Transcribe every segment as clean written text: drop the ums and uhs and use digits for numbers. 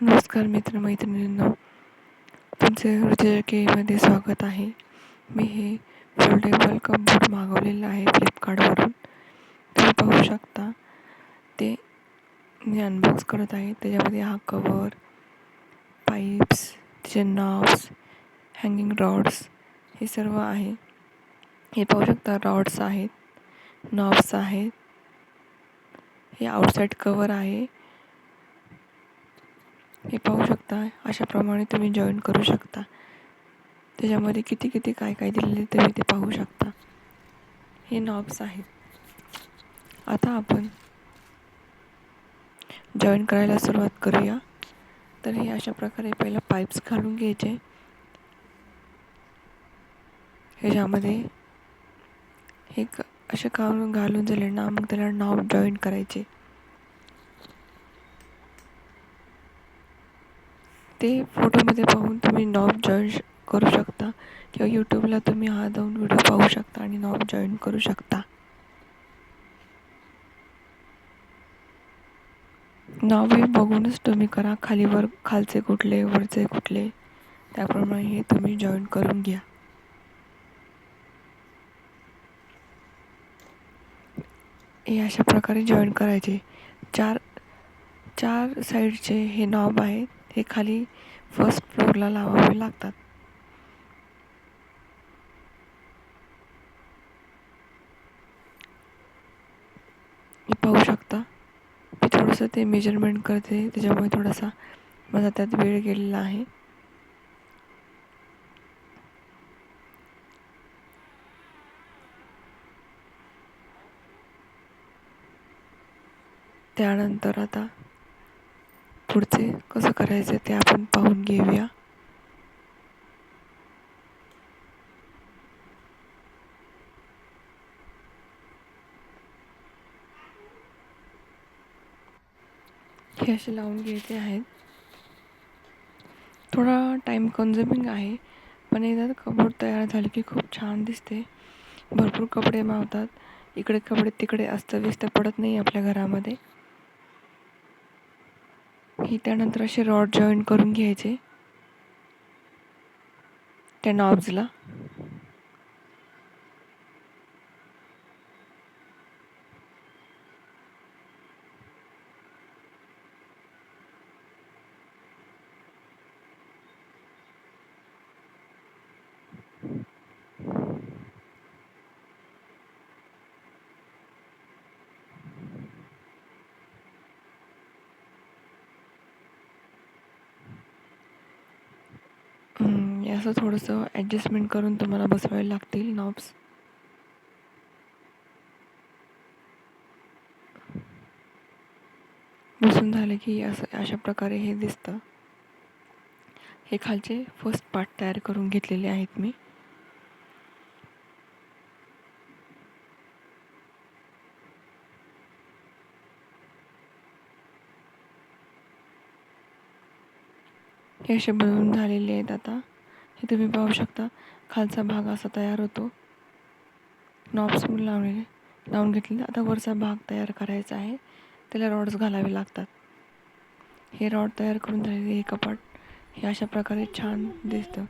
नमस्कार मित्रमैत्रिणींनो, तुमचे ऊर्जा केमध्ये स्वागत आहे. मी हे फोल्डेबल कपबोर्ड मागवलेलं आहे फ्लिपकार्टवरून. तुम्ही पाहू शकता ते मी अनबॉक्स करत आहे. त्याच्यामध्ये हा कवर, पाईप्स, त्याचे नॉब्स, हँगिंग रॉड्स हे सर्व आहे. हे पाहू शकता रॉड्स आहेत, नॉब्स आहेत. हे आउटसाईड कवर आहे. हे पाहू शकता अशाप्रमाणे तुम्ही जॉईन करू शकता. त्याच्यामध्ये किती काय दिलेले तुम्ही ते पाहू शकता. हे नॉब्स आहेत. आता आपण जॉईन करायला सुरुवात करूया. तर हे अशा प्रकारे पहिला पाईप्स घालून घ्यायचे. ह्याच्यामध्ये हे असे घालून झाले ना, मग त्याला नॉब जॉईन करायचे. ते फोटोमध्ये पाहून तुम्ही नॉब जॉईन करू शकता किंवा यूट्यूबला तुम्ही हा जाऊन व्हिडिओ पाहू शकता आणि नॉब जॉईन करू शकता. नॉब हे बघूनच तुम्ही करा, खालचे कुठले, वरचे कुठले, त्याप्रमाणे हे तुम्ही जॉईन करून घ्या. हे अशा प्रकारे जॉईन करायचे. चार साईडचे हे नॉब आहेत. हे खाली फर्स्ट फ्लोअरला लावावे लागतात. हे पाहू शकता. मी थोडंसं ते मेजरमेंट करते, त्याच्यामुळे थोडासा माझा त्यात वेळ गेलेला आहे. त्यानंतर आता पुढचे कसं करायचं ते आपण पाहून घेऊया. हे असे लावून घ्यायचे आहेत. थोडा टाईम कन्झ्युमिंग आहे, पण एकदा कपबोर्ड तयार झाले की खूप छान दिसते. भरपूर कपडे मावतात. इकडे कपडे तिकडे अस्तव्यस्त पडत नाही आपल्या घरामध्ये. ही त्यानंतर असे रॉड जॉईन करून घ्यायचे त्या नॉब्सला. असं थोडंसं ॲडजस्टमेंट करून तुम्हाला बसवायला लागतील नॉब्स. बसून झाले की अशा प्रकारे हे दिसतं. हे खालचे फर्स्ट पार्ट तयार करून घेतलेले आहेत मी. हे असे बनवून झालेले आहेत. आता हे तुम्ही पाहू शकता, खालचा भाग असा तयार होतो. नॉब्स लावून घेतलेले. आता वरचा भाग तयार करायचा आहे. त्याला रॉड्स घालावे लागतात. हे रॉड तयार करून झालेले हे कपाट हे अशा प्रकारे छान दिसतं.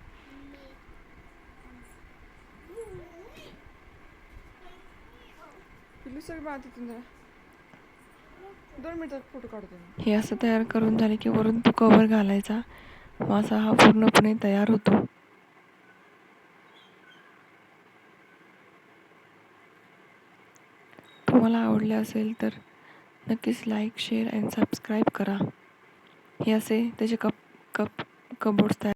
हे असं तयार करून झाले की वरून तो कवर घालायचा. असा हा पूर्णपणे तयार होतो. तुम्हाला आवडले असेल तर नक्कीच लाईक, शेअर अँड सबस्क्राईब करा. हे असे त्याचे कपबोर्ड्स तयार